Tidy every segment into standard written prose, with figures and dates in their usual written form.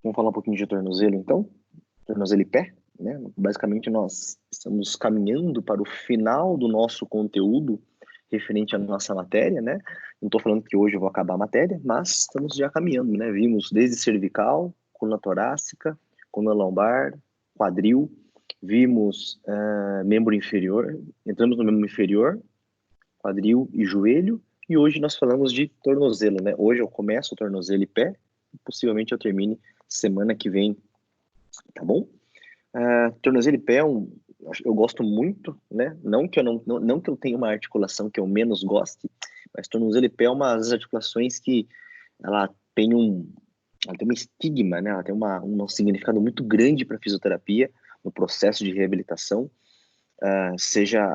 Vamos falar um pouquinho de tornozelo, então. Tornozelo e pé, né? Basicamente, nós estamos caminhando para o final do nosso conteúdo referente à nossa matéria, né? Não estou falando que hoje eu vou acabar a matéria, mas estamos já caminhando, né? Vimos desde cervical, coluna torácica, coluna lombar, quadril, vimos membro inferior, entramos no membro inferior, quadril e joelho, e hoje nós falamos de tornozelo, né? Hoje eu começo o tornozelo e pé, e possivelmente eu termine semana que vem, tá bom? Tornozelo e pé eu gosto muito, né? Não que eu não que eu tenha uma articulação que eu menos goste, mas tornozelo e pé é uma das articulações que ela tem ela tem um estigma, né? Ela tem um significado muito grande para a fisioterapia no processo de reabilitação, seja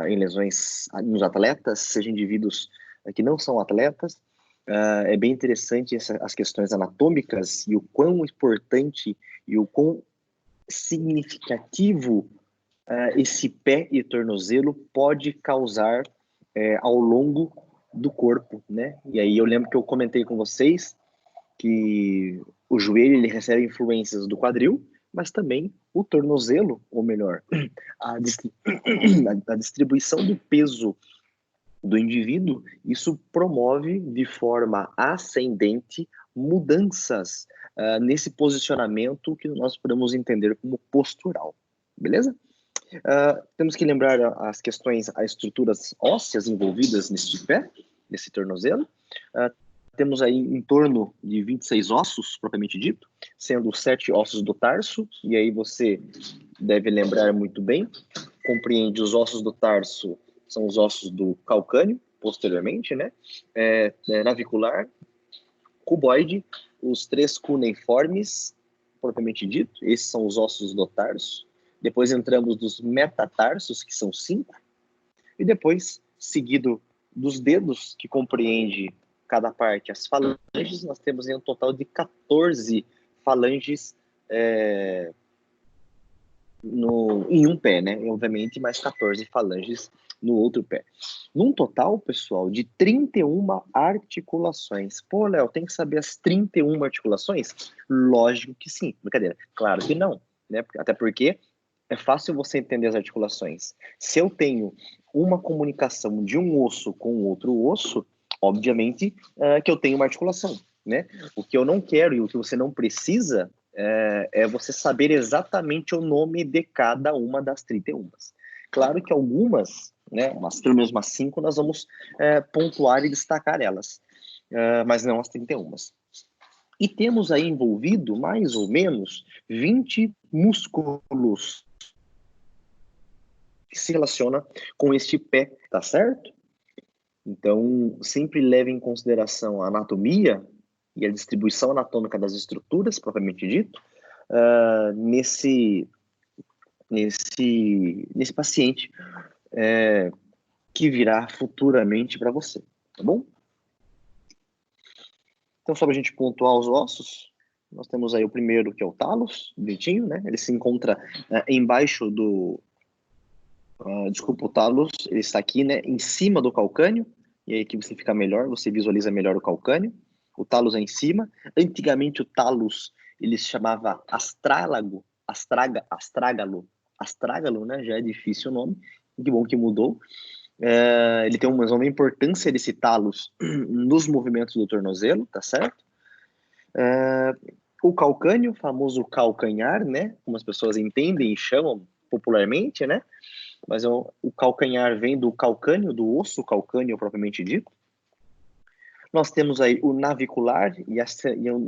em lesões nos atletas, seja em indivíduos que não são atletas. É bem interessante as questões anatômicas e o quão importante e o quão significativo esse pé e tornozelo pode causar ao longo do corpo, né? E aí eu lembro que eu comentei com vocês que o joelho ele recebe influências do quadril, mas também o tornozelo, ou melhor, a distribuição do peso do indivíduo, isso promove de forma ascendente mudanças nesse posicionamento que nós podemos entender como postural, beleza? Temos que lembrar as questões, as estruturas ósseas envolvidas nesse pé, nesse tornozelo. Temos aí em torno de 26 ossos, propriamente dito, sendo 7 ossos do tarso, e aí você deve lembrar muito bem, compreende os ossos do tarso, são os ossos do calcâneo, posteriormente, né? Navicular, cuboide, os 3 cuneiformes, propriamente dito, esses são os ossos do tarso. Depois entramos nos metatarsos, que são 5, e depois, seguido dos dedos, que compreende cada parte as falanges, nós temos em um total de 14 falanges em um pé, né? E, obviamente, mais 14 falanges no outro pé. Num total, pessoal, de 31 articulações. Pô, Léo, tem que saber as 31 articulações? Lógico que sim. Brincadeira. Claro que não, né? Até porque é fácil você entender as articulações. Se eu tenho uma comunicação de um osso com outro osso, obviamente que eu tenho uma articulação, né? O que eu não quero e o que você não precisa é você saber exatamente o nome de cada uma das 31. Claro que algumas, né, pelo menos umas 5, nós vamos pontuar e destacar elas, mas não as 31. E temos aí envolvido mais ou menos 20 músculos que se relaciona com este pé, tá certo? Então, sempre leve em consideração a anatomia e a distribuição anatômica das estruturas, propriamente dito, nesse paciente que virá futuramente para você, tá bom? Então, só para a gente pontuar os ossos, nós temos aí o primeiro, que é o talos, bonitinho, né? Ele se encontra embaixo do... desculpa, o talos, ele está aqui, né? Em cima do calcâneo, e aí que você fica melhor, você visualiza melhor o calcâneo. O talos é em cima. Antigamente, o talos, ele se chamava astrálago, astrágalo, né? Já é difícil o nome. Que bom que mudou. Ele tem uma importância desse talos nos movimentos do tornozelo, tá certo? O calcâneo, famoso calcanhar, né? Como as pessoas entendem e chamam popularmente, né? Mas o calcanhar vem do calcâneo, do osso calcâneo propriamente dito. Nós temos aí o navicular, e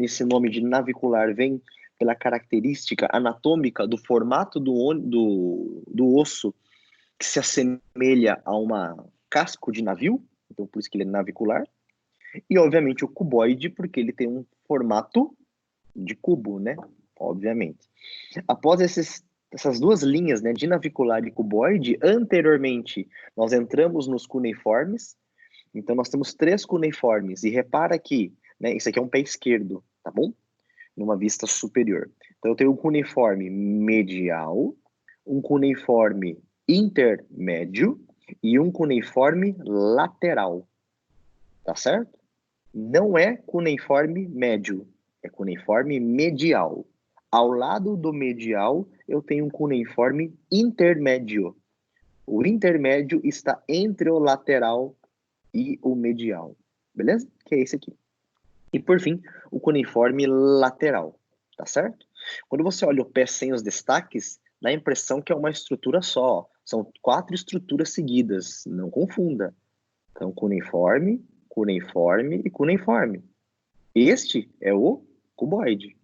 esse nome de navicular vem pela característica anatômica do formato do osso, que se assemelha a uma casco de navio, então por isso que ele é navicular. E, obviamente, o cuboide, porque ele tem um formato de cubo, né? Obviamente. Após essas duas linhas, né, de navicular e cuboide, anteriormente nós entramos nos cuneiformes. Então nós temos 3 cuneiformes, e repara que, né, isso aqui é um pé esquerdo, tá bom? Numa vista superior. Então eu tenho um cuneiforme medial, um cuneiforme intermédio e um cuneiforme lateral, tá certo? Não é cuneiforme médio, É cuneiforme medial. Ao lado do medial, eu tenho um cuneiforme intermédio. O intermédio está entre o lateral e o medial. Beleza? Que é esse aqui. E, por fim, o cuneiforme lateral. Tá certo? Quando você olha o pé sem os destaques, dá a impressão que é uma estrutura só. São 4 estruturas seguidas. Não confunda. Então, cuneiforme, cuneiforme e cuneiforme. Este é o cuboide.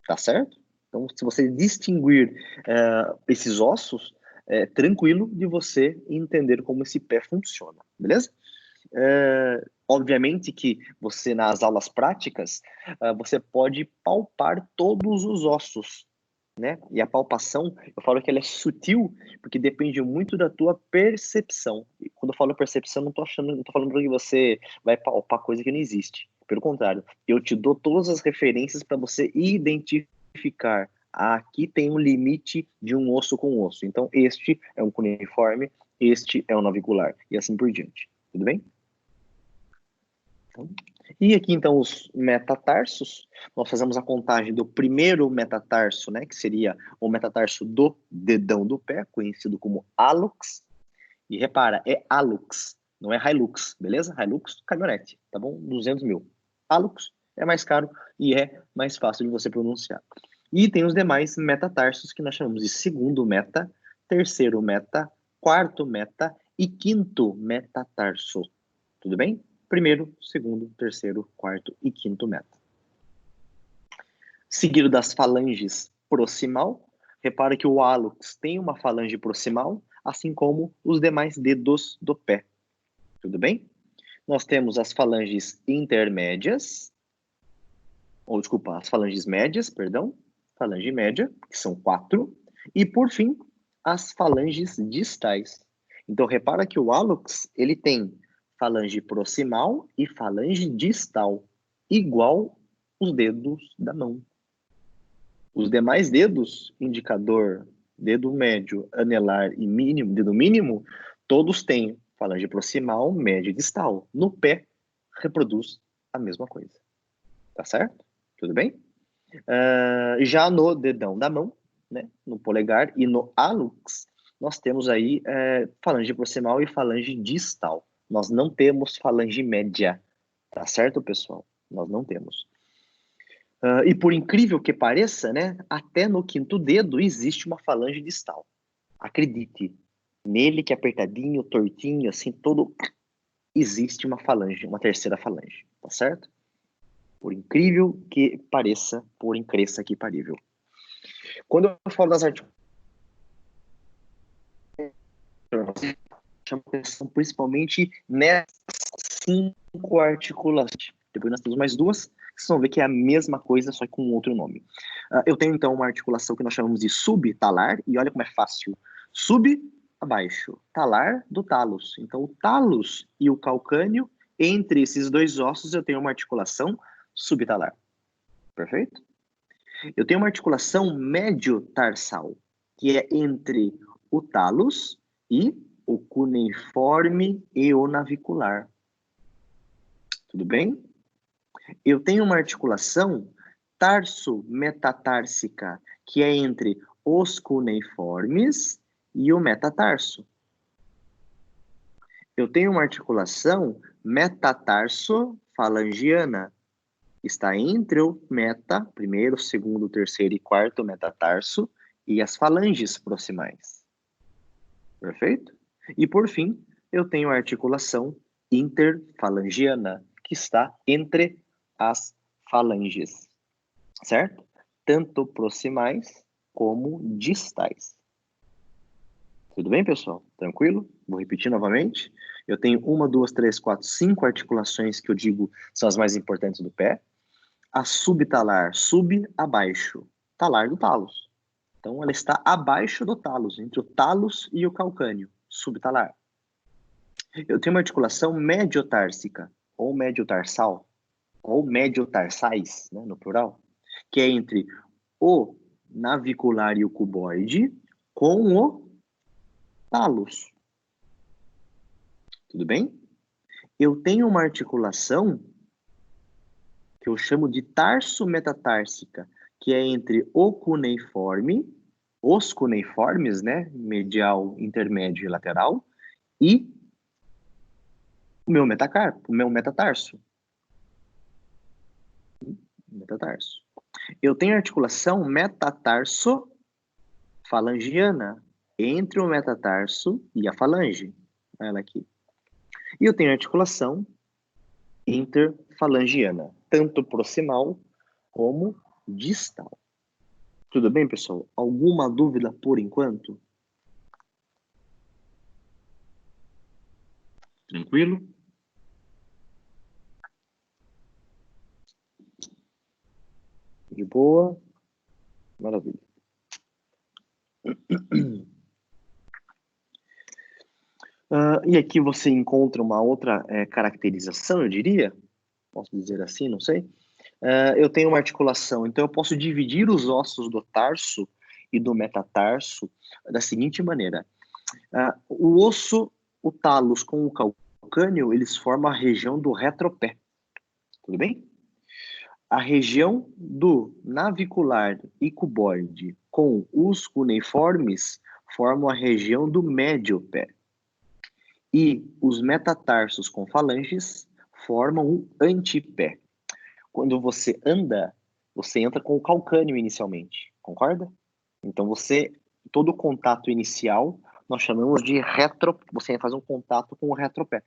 Tá certo? Então, se você distinguir esses ossos, é tranquilo de você entender como esse pé funciona, beleza? Obviamente que você, nas aulas práticas, você pode palpar todos os ossos, né? E a palpação, eu falo que ela é sutil, porque depende muito da tua percepção. E quando eu falo percepção, não tô falando que você vai palpar coisa que não existe. Pelo contrário, eu te dou todas as referências para você identificar. Aqui tem um limite de um osso com osso. Então, este é um cuneiforme, este é um navicular, e assim por diante. Tudo bem? E aqui, então, os metatarsos, nós fazemos a contagem do primeiro metatarso, né, que seria o metatarso do dedão do pé, conhecido como hallux. E repara, é hallux, não é Hilux, beleza? Hilux, caminhonete, tá bom? 200 mil. Hallux é mais caro e é mais fácil de você pronunciar. E tem os demais metatarsos, que nós chamamos de segundo meta, terceiro meta, quarto meta e quinto metatarso. Tudo bem? Primeiro, segundo, terceiro, quarto e quinto meta. Seguido das falanges proximal, repara que o hallux tem uma falange proximal, assim como os demais dedos do pé. Tudo bem? Nós temos as falanges intermédias, ou desculpa, as falanges médias, perdão, falange média, que são 4, e por fim, as falanges distais. Então repara que o hallux, ele tem falange proximal e falange distal, igual os dedos da mão. Os demais dedos, indicador, dedo médio, anelar e mínimo, dedo mínimo, todos têm falange proximal, média e distal. No pé, reproduz a mesma coisa. Tá certo? Tudo bem? Já no dedão da mão, né, no polegar e no hallux, nós temos aí falange proximal e falange distal. Nós não temos falange média, tá certo, pessoal? Nós não temos. E por incrível que pareça, né, até no quinto dedo existe uma falange distal. Acredite, nele que é apertadinho, tortinho, assim, todo, existe uma falange, uma terceira falange, tá certo? Por incrível que pareça, por incresça que parível. Quando eu falo das articulações, chamo atenção principalmente nessas 5 articulações. Depois nós temos mais 2, que vocês vão ver que é a mesma coisa, só que com outro nome. Eu tenho, então, uma articulação que nós chamamos de subtalar, e olha como é fácil. Sub, abaixo. Talar, do talos. Então, o talos e o calcâneo, entre esses 2 ossos, eu tenho uma articulação subtalar. Perfeito? Eu tenho uma articulação médio-tarsal, que é entre o talos e o cuneiforme e o navicular. Tudo bem? Eu tenho uma articulação tarso-metatársica, que é entre os cuneiformes e o metatarso. Eu tenho uma articulação metatarso-falangiana, que está entre o primeiro, segundo, terceiro e quarto metatarso, e as falanges proximais. Perfeito? E por fim, eu tenho a articulação interfalangiana, que está entre as falanges, certo? Tanto proximais como distais. Tudo bem, pessoal? Tranquilo? Vou repetir novamente. Eu tenho 1, 2, 3, 4, 5 articulações que eu digo são as mais importantes do pé. A subtalar, sub, abaixo. Talar do talos. Então, ela está abaixo do talos, entre o talos e o calcâneo. Subtalar. Eu tenho uma articulação mediotársica, ou mediotarsal, ou mediotarsais, né, no plural, que é entre o navicular e o cuboide com o talos. Tudo bem? Eu tenho uma articulação que eu chamo de tarso metatársica, que é entre o cuneiforme, os cuneiformes, né, medial, intermédio e lateral, e o meu metacarpo, o meu metatarso. Metatarso. Eu tenho articulação metatarso-falangiana entre o metatarso e a falange. Olha ela aqui. E eu tenho articulação interfalangiana, tanto proximal como distal. Tudo bem, pessoal? Alguma dúvida por enquanto? Tranquilo? De boa? Maravilha. E aqui você encontra uma outra caracterização, eu diria, posso dizer assim, não sei. Eu tenho uma articulação, então eu posso dividir os ossos do tarso e do metatarso da seguinte maneira. O osso, o talos com o calcâneo, eles formam a região do retropé. Tudo bem? A região do navicular e cuboide com os cuneiformes formam a região do médio pé. E os metatarsos com falanges formam o antepé. Quando você anda, você entra com o calcâneo inicialmente, concorda? Então todo o contato inicial, nós chamamos de você faz um contato com o retropé.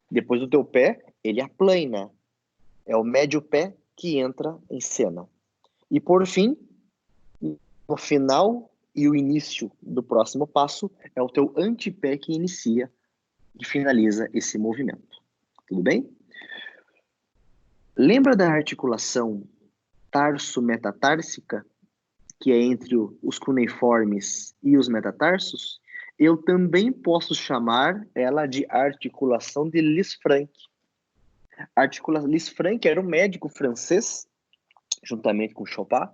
Depois do teu pé, ele aplana. É o médio pé que entra em cena. E por fim, no final e o início do próximo passo, é o teu antepé que inicia e finaliza esse movimento. Tudo bem? Lembra da articulação tarso-metatársica, que é entre os cuneiformes e os metatarsos? Eu também posso chamar ela de articulação de Lisfranc. Lisfranc era um médico francês, juntamente com Chopin,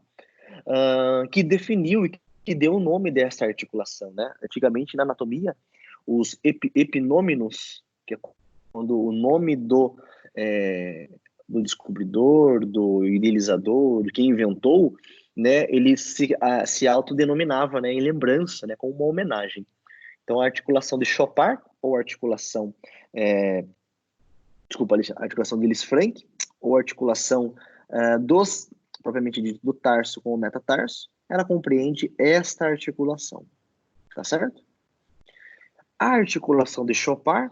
que definiu e que deu o nome dessa articulação, né? Antigamente, na anatomia, os epinômenos, que é quando o nome do descobridor, do idealizador, de quem inventou, né, ele se autodenominava, né, em lembrança, né, como uma homenagem. Então, a articulação de Chopin, ou articulação, a articulação de Lisfranc, ou articulação propriamente dito, do tarso com o metatarso, ela compreende esta articulação, tá certo? A articulação de Chopin,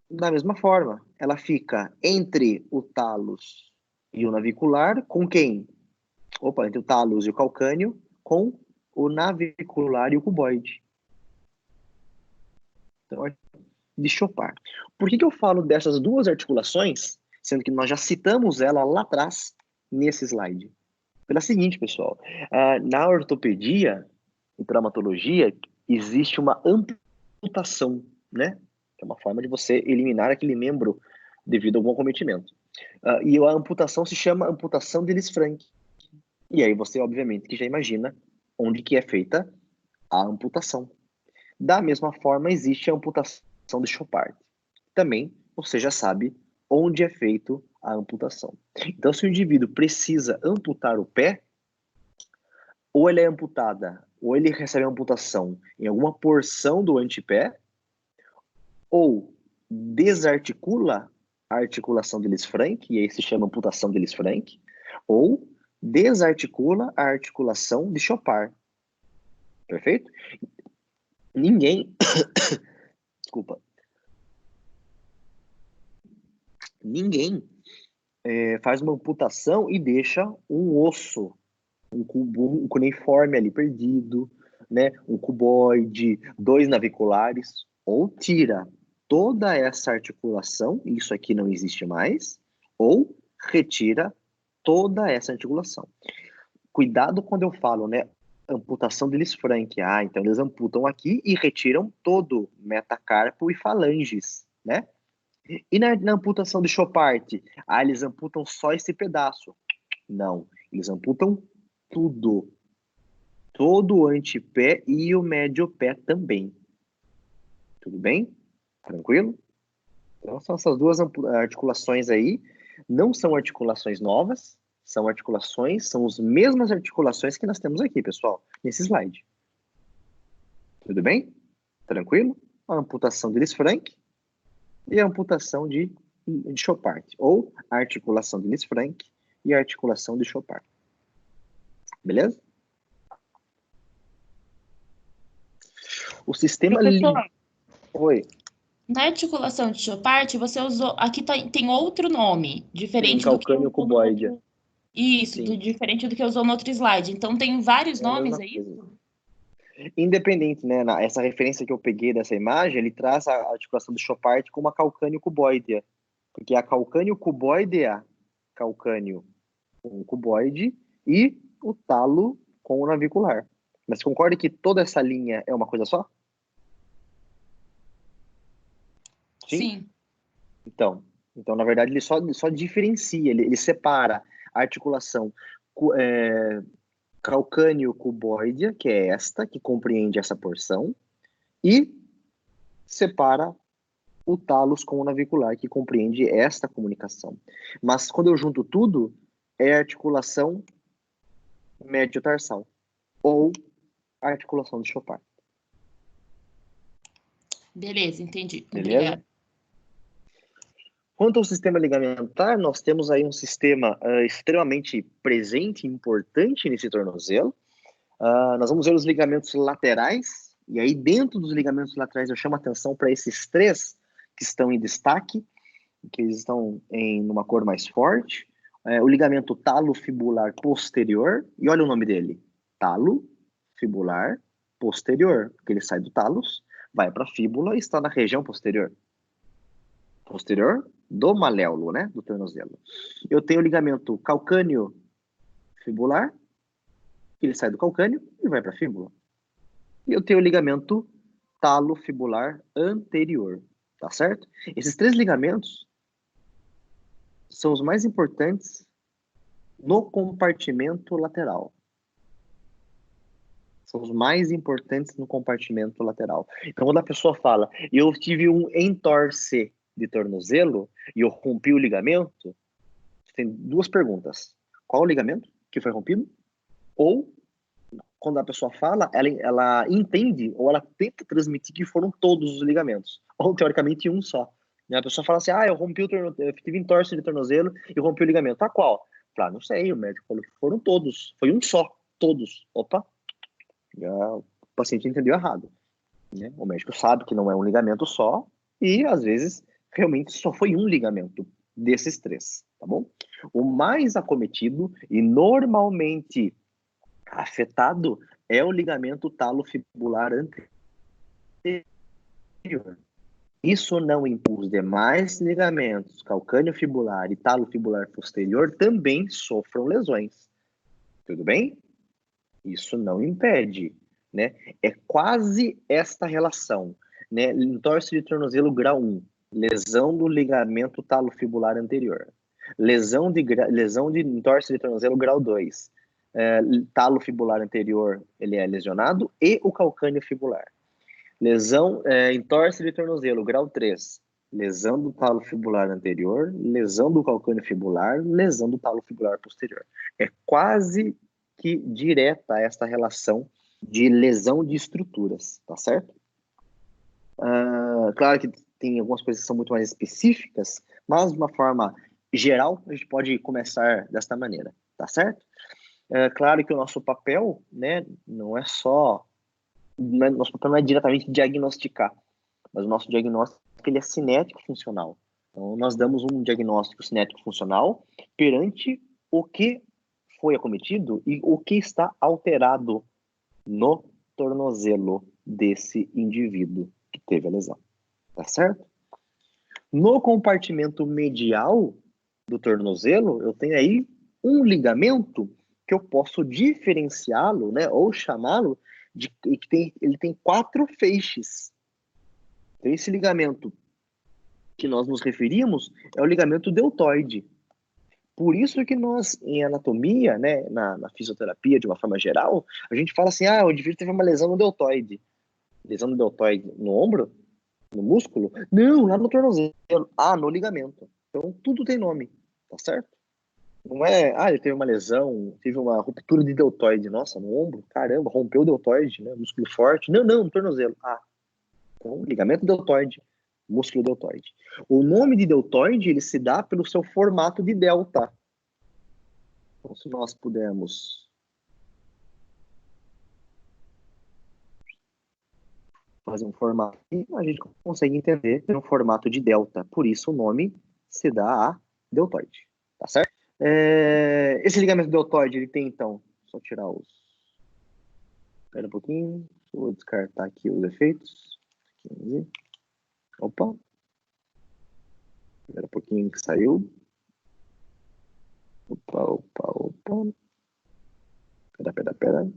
da mesma forma, ela fica entre o talos e o navicular, com quem? Entre o talos e o calcâneo, com o navicular e o cuboide. Então, de Chopin. Por que eu falo dessas duas articulações, sendo que nós já citamos ela lá atrás, nesse slide? Pela seguinte, pessoal, na ortopedia e traumatologia, existe uma amputação, né? Que é uma forma de você eliminar aquele membro devido a algum acometimento. E a amputação se chama amputação de Lisfranc. E aí você, obviamente, que já imagina onde que é feita a amputação. Da mesma forma, existe a amputação de Chopard. Também você já sabe onde é feito a amputação. Então, se o indivíduo precisa amputar o pé, ou ele é amputada, ou ele recebe a amputação em alguma porção do antepé, ou desarticula a articulação de Lisfranc, e aí se chama amputação de Lisfranc, ou desarticula a articulação de Chopard. Perfeito? Ninguém... Desculpa. Ninguém faz uma amputação e deixa um osso, um cuneiforme ali perdido, né? Um cuboide, 2 naviculares, ou tira toda essa articulação, isso aqui não existe mais, ou retira toda essa articulação. Cuidado quando eu falo, né? Amputação de Lisfranc. Então eles amputam aqui e retiram todo metacarpo e falanges, né? E na amputação de Chopard? Eles amputam só esse pedaço. Não, eles amputam tudo. Todo o antepé e o médio pé também. Tudo bem? Tranquilo? Então são essas duas articulações aí. Não são articulações novas, são as mesmas articulações que nós temos aqui, pessoal, nesse slide. Tudo bem? Tranquilo? A amputação de Lisfranc e a amputação de Chopart, ou a articulação de Lisfranc e a articulação de Chopart. Beleza? O sistema... Oi. Na articulação de Chopart, você usou... Aqui tem outro nome, diferente Sim, do que calcâneo cuboide. Isso, diferente do que usou no outro slide. Então, tem vários nomes, é isso? Independente, né? Essa referência que eu peguei dessa imagem, ele traz a articulação do Chopart como a calcâneo cuboidea. Porque a calcâneo cuboidea, calcâneo com o cuboide, e o talo com o navicular. Mas concorda que toda essa linha é uma coisa só? Sim. Então, na verdade, ele só diferencia, ele separa a articulação calcâneo-cuboidea, que é esta, que compreende essa porção, e separa o talos com o navicular, que compreende esta comunicação. Mas quando eu junto tudo, é a articulação médio-tarsal, ou a articulação de Chopart. Beleza, entendi. Beleza? Obrigada. Quanto ao sistema ligamentar, nós temos aí um sistema extremamente presente e importante nesse tornozelo. Nós vamos ver os ligamentos laterais, e aí dentro dos ligamentos laterais eu chamo a atenção para esses três que estão em destaque, que eles estão numa cor mais forte. O ligamento talofibular posterior, e olha o nome dele, talofibular posterior, porque ele sai do talos, vai para a fíbula e está na região posterior do maléolo, né, do tornozelo. Eu tenho o ligamento calcâneo fibular, ele sai do calcâneo e vai para a fíbula. E eu tenho o ligamento talofibular anterior, tá certo? Esses três ligamentos são os mais importantes no compartimento lateral. São os mais importantes no compartimento lateral. Então, quando a pessoa fala, eu tive um entorse de tornozelo e eu rompi o ligamento, tem duas perguntas. Qual o ligamento que foi rompido? Ou, quando a pessoa fala, ela entende ou ela tenta transmitir que foram todos os ligamentos. Ou, teoricamente, um só. A pessoa fala assim, eu tive entorse de tornozelo e rompi o ligamento. Tá, qual? Não sei, o médico falou que foram todos. Foi um só, todos. Opa, o paciente entendeu errado. Né? O médico sabe que não é um ligamento só e, às vezes, realmente só foi um ligamento desses três, tá bom? O mais acometido e normalmente afetado é o ligamento talofibular anterior. Isso não impõe os demais ligamentos calcâneo-fibular e talofibular posterior também sofram lesões. Tudo bem? Isso não impede, né? É quase esta relação, né? Entorse de tornozelo grau 1, lesão do ligamento talofibular anterior. Lesão de entorse de tornozelo grau 2, talofibular anterior, ele é lesionado, e o calcâneo fibular. Entorse de tornozelo grau 3, lesão do talofibular anterior, lesão do calcâneo fibular, lesão do talofibular posterior. É quase que direta esta relação de lesão de estruturas, tá certo? Claro que tem algumas coisas que são muito mais específicas, mas de uma forma geral, a gente pode começar desta maneira, tá certo? Claro que o nosso papel, né, nosso papel não é diretamente diagnosticar, mas o nosso diagnóstico ele é cinético funcional. Então, nós damos um diagnóstico cinético funcional perante o que foi acometido e o que está alterado no tornozelo desse indivíduo que teve a lesão, tá certo? No compartimento medial do tornozelo, eu tenho aí um ligamento que eu posso diferenciá-lo, né, ou chamá-lo de que ele tem 4 feixes. Então, esse ligamento que nós nos referimos é o ligamento deltoide. Por isso que nós, em anatomia, né, na fisioterapia, de uma forma geral, a gente fala assim, o indivíduo teve uma lesão no deltoide. Lesão no deltoide no ombro? No músculo? Não, lá no tornozelo. No ligamento. Então, tudo tem nome. tá certo? Não é, ele teve uma lesão, teve uma ruptura de deltoide, nossa, no ombro, caramba, rompeu o deltoide, né, músculo forte. Não, no tornozelo. Então, ligamento deltoide, músculo deltoide. O nome de deltoide, ele se dá pelo seu formato de delta. Então, se nós pudermos fazer um formato, a gente consegue entender que é um formato de delta. Por isso, o nome se dá a deltoide. Tá certo? Esse ligamento deltoide, ele tem, então, só tirar os... Espera um pouquinho, vou descartar aqui os efeitos. Opa. Espera um pouquinho que saiu. Opa. Pera.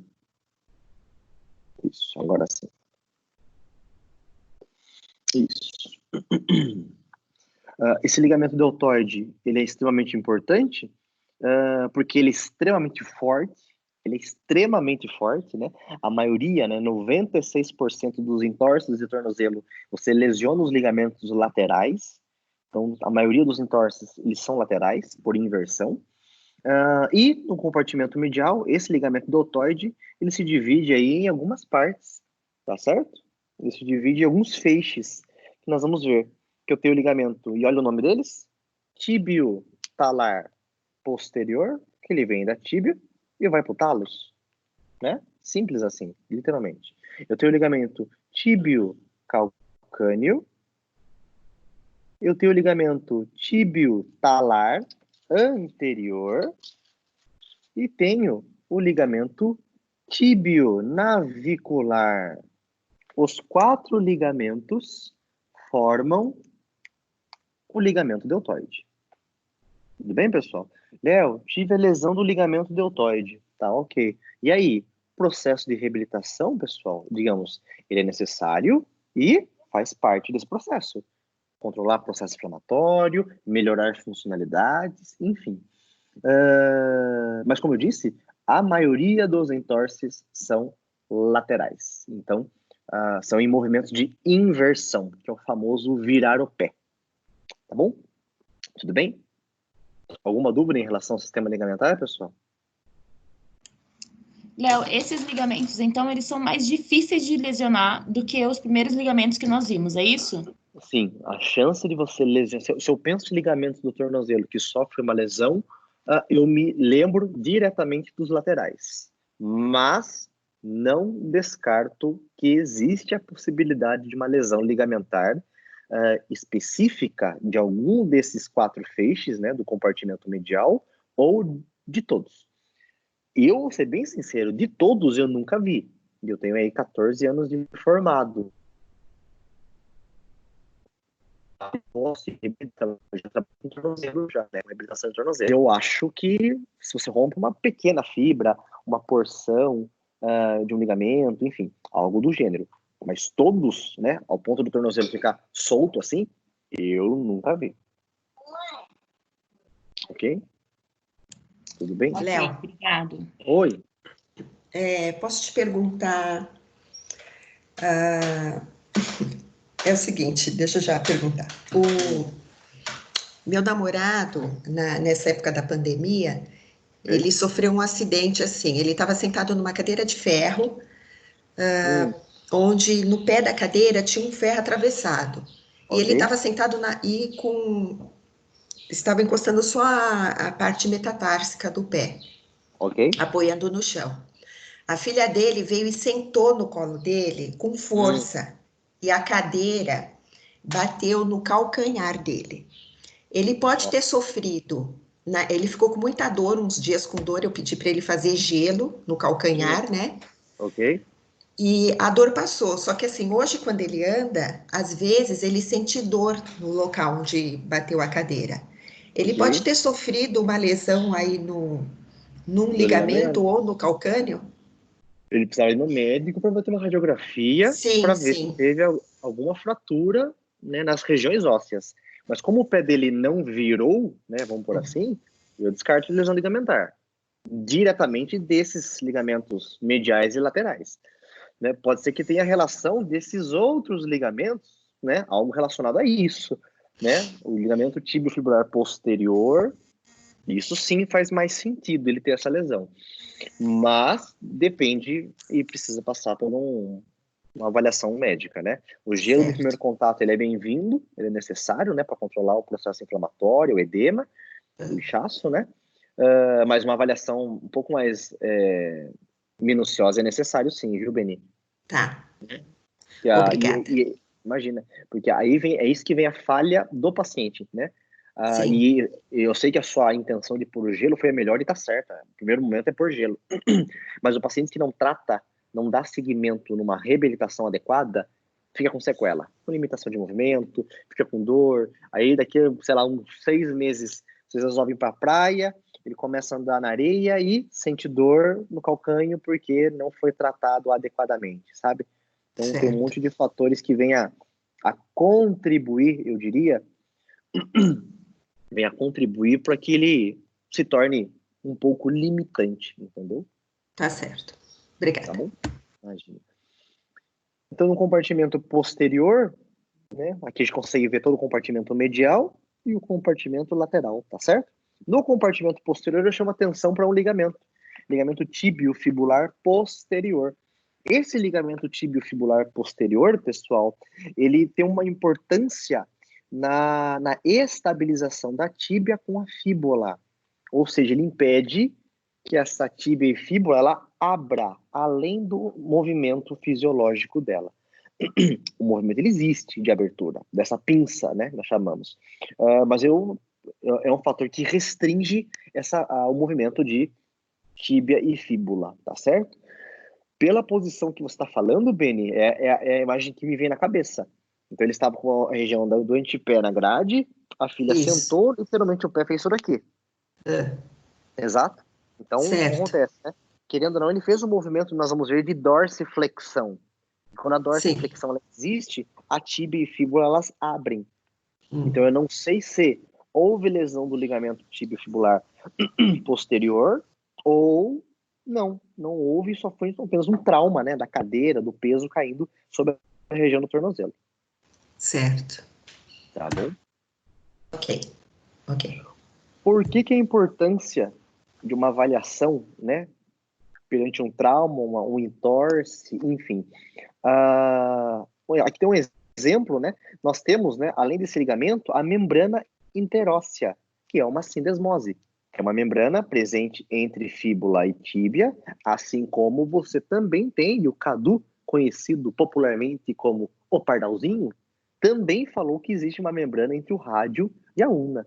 Isso, agora sim. Isso. Esse ligamento deltoide, ele é extremamente importante, porque ele é extremamente forte. Ele é extremamente forte, né? A maioria, né, 96% dos entorses de tornozelo, você lesiona os ligamentos laterais. Então, a maioria dos entorses, eles são laterais, por inversão. E no compartimento medial, esse ligamento deltoide, ele se divide aí em algumas partes, tá certo? Ele se divide em alguns feixes, que nós vamos ver. Que eu tenho o ligamento, e olha o nome deles, tíbio talar posterior, que ele vem da tíbia e vai para o talos, né? Simples assim, literalmente. Eu tenho o ligamento tíbio calcâneo, eu tenho o ligamento tíbio talar anterior e tenho o ligamento tíbio navicular. Os 4 ligamentos formam o ligamento deltoide. Tudo bem, pessoal? Léo, tive a lesão do ligamento deltoide. Tá, ok. E aí, processo de reabilitação, pessoal, digamos, ele é necessário e faz parte desse processo. Controlar processo inflamatório, melhorar funcionalidades, enfim. Mas como eu disse, a maioria dos entorses são laterais. Então, são em movimentos de inversão, que é o famoso virar o pé. Tá bom? Tudo bem? Alguma dúvida em relação ao sistema ligamentar, pessoal? Léo, esses ligamentos, então, eles são mais difíceis de lesionar do que os primeiros ligamentos que nós vimos, é isso? Sim, a chance de você lesionar... Se eu penso em ligamentos do tornozelo que sofre uma lesão, eu me lembro diretamente dos laterais. Mas não descarto que existe a possibilidade de uma lesão ligamentar específica de algum desses 4 feixes, né, do compartimento medial, ou de todos. Eu, vou ser bem sincero, de todos eu nunca vi. Eu tenho aí 14 anos de formado. Posso reabilitar, eu já trabalho com tornozelo já, né, com reabilitação de tornozelo. Eu acho que se você rompe uma pequena fibra, uma porção de um ligamento, enfim, algo do gênero. Mas todos, né, ao ponto do tornozelo ficar solto assim, eu nunca vi. Ok? Tudo bem? Ok, Léo, obrigado. Oi. Posso te perguntar? É o seguinte, deixa eu já perguntar. O meu namorado, nessa época da pandemia, ele sofreu um acidente assim. Ele estava sentado numa cadeira de ferro, onde no pé da cadeira tinha um ferro atravessado. E ele estava sentado estava encostando só a parte metatarsica do pé, apoiando no chão. A filha dele veio e sentou no colo dele com força, e a cadeira bateu no calcanhar dele. Ele pode ter sofrido, ele ficou com muita dor, uns dias com dor, eu pedi para ele fazer gelo no calcanhar, né? Ok. E a dor passou, só que assim, hoje quando ele anda, às vezes ele sente dor no local onde bateu a cadeira. Ele pode ter sofrido uma lesão aí num ligamento ou no calcânio? Ele precisava ir no médico para bater uma radiografia para ver se teve alguma fratura, né, nas regiões ósseas. Mas como o pé dele não virou, né, vamos por assim, eu descarto lesão ligamentar diretamente desses ligamentos mediais e laterais. Né? Pode ser que tenha relação desses outros ligamentos, né, algo relacionado a isso, né? O ligamento tibio-fibular posterior Isso sim faz mais sentido ele ter essa lesão. Mas depende e precisa passar por uma avaliação médica, né? O gelo de primeiro contato, ele é bem-vindo, ele é necessário, né, para controlar o processo inflamatório, o edema, o inchaço, né? Mas uma avaliação um pouco mais minuciosa é necessário sim, viu, Beni? Tá. Obrigada. Imagina, porque aí é isso que vem a falha do paciente, né? E eu sei que a sua intenção de pôr o gelo foi a melhor e tá certa. O primeiro momento é pôr gelo. Mas o paciente que não trata, não dá seguimento numa reabilitação adequada, fica com sequela, com limitação de movimento, fica com dor. Aí daqui, sei lá, uns 6 meses, vocês resolvem ir pra praia, ele começa a andar na areia e sente dor no calcanho porque não foi tratado adequadamente, sabe? Então tem um monte de fatores que vêm a contribuir, eu diria, vem a contribuir para que ele se torne um pouco limitante, entendeu? Tá certo. Obrigada. Tá bom? Imagina. Então, no compartimento posterior, né, aqui a gente consegue ver todo o compartimento medial e o compartimento lateral, tá certo? No compartimento posterior, eu chamo atenção para um ligamento tíbio-fibular posterior. Esse ligamento tíbio-fibular posterior, pessoal, ele tem uma importância na estabilização da tíbia com a fíbula. Ou seja, ele impede que essa tíbia e fíbula ela abra além do movimento fisiológico dela. O movimento ele existe de abertura, dessa pinça, né, nós chamamos. Mas é um fator que restringe o movimento de tíbia e fíbula, tá certo? Pela posição que você está falando, Beni, é a imagem que me vem na cabeça. Então ele estava com a região do antepé na grade, a filha sentou, literalmente o pé fez isso daqui. Exato. Então, o que acontece, né? Querendo ou não, ele fez um movimento, nós vamos ver, de dorsiflexão. Quando a dorsiflexão ela existe, a tíbia e fíbula elas abrem. Então eu não sei se houve lesão do ligamento tíbio-fibular posterior ou não houve, só foi apenas um trauma, né, da cadeira, do peso caindo sobre a região do tornozelo. Certo. Tá bom? Ok. Por que a importância de uma avaliação, né, perante um trauma, um entorse, enfim. Aqui tem um exemplo, né? Nós temos, né, além desse ligamento, a membrana interóssea, que é uma sindesmose. É uma membrana presente entre fíbula e tíbia, assim como você também tem o Cadu, conhecido popularmente como o pardalzinho, também falou que existe uma membrana entre o rádio e a ulna.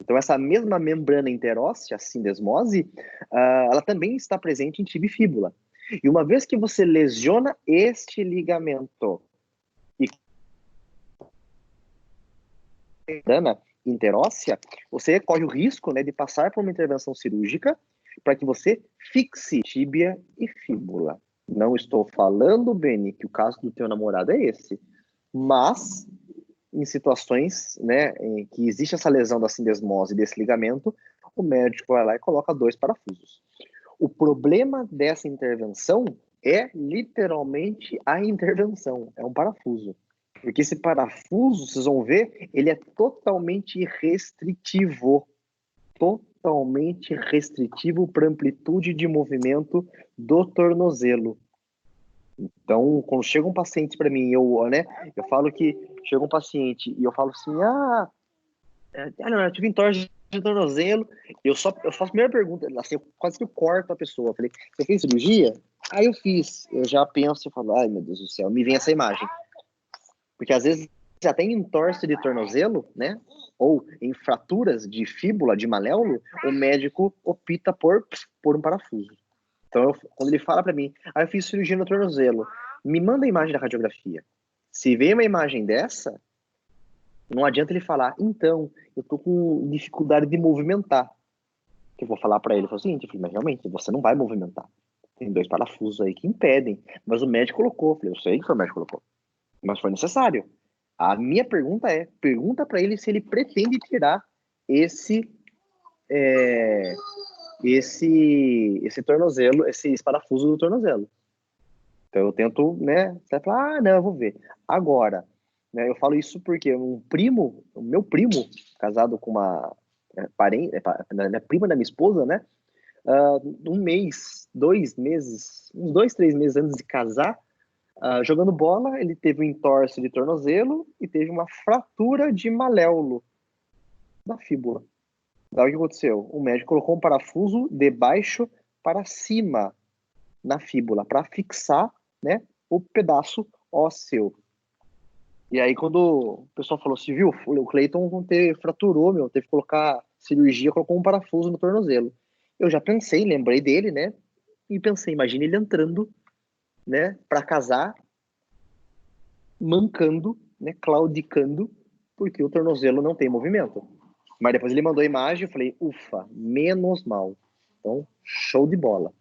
Então, essa mesma membrana interóssea, a sindesmose, ela também está presente em tíbia e fíbula. E uma vez que você lesiona este ligamento e membrana interóssea, você corre o risco, né, de passar por uma intervenção cirúrgica para que você fixe tíbia e fíbula. Não estou falando, Beni, que o caso do teu namorado é esse, mas em situações, né, em que existe essa lesão da sindesmose desse ligamento, o médico vai lá e coloca 2 parafusos. O problema dessa intervenção é literalmente a intervenção, é um parafuso. Porque esse parafuso, vocês vão ver, ele é totalmente restritivo. Totalmente restritivo para amplitude de movimento do tornozelo. Então, quando chega um paciente para mim, eu falo que chega um paciente e eu falo assim, eu tive entorse de tornozelo, eu faço a primeira pergunta, assim, eu quase que corto a pessoa. Eu falei, você fez cirurgia? Aí eu fiz. Eu já penso, eu falo, ai meu Deus do céu, me vem essa imagem. Porque às vezes já tem entorse de tornozelo, né? Ou em fraturas de fíbula, de maléolo, o médico opta por um parafuso. Então, quando ele fala para mim, eu fiz cirurgia no tornozelo, me manda a imagem da radiografia. Se vem uma imagem dessa, não adianta ele falar, então, eu tô com dificuldade de movimentar. Eu vou falar para ele, o seguinte, mas realmente, você não vai movimentar. Tem 2 parafusos aí que impedem, mas o médico colocou. Eu falei, eu sei que foi o médico que colocou, mas foi necessário. A minha pergunta pergunta para ele se ele pretende tirar esse tornozelo, esse parafuso do tornozelo. Então eu tento, né, você fala, não, eu vou ver. Agora, né, eu falo isso porque o meu primo, casado com prima da minha esposa, né? Um mês, 2 meses, uns 2, 3 meses antes de casar, jogando bola, ele teve um entorse de tornozelo e teve uma fratura de maléolo da fíbula. Daí o que aconteceu? O médico colocou um parafuso de baixo para cima na fíbula, para fixar, né, o pedaço ósseo. E aí, quando o pessoal falou assim, viu, o Cleiton fraturou, teve que colocar cirurgia, colocou um parafuso no tornozelo. Eu já pensei, lembrei dele, né, e pensei, imagina ele entrando, né, para casar, mancando, né, claudicando, porque o tornozelo não tem movimento. Mas depois ele mandou a imagem, eu falei, ufa, menos mal. Então, show de bola.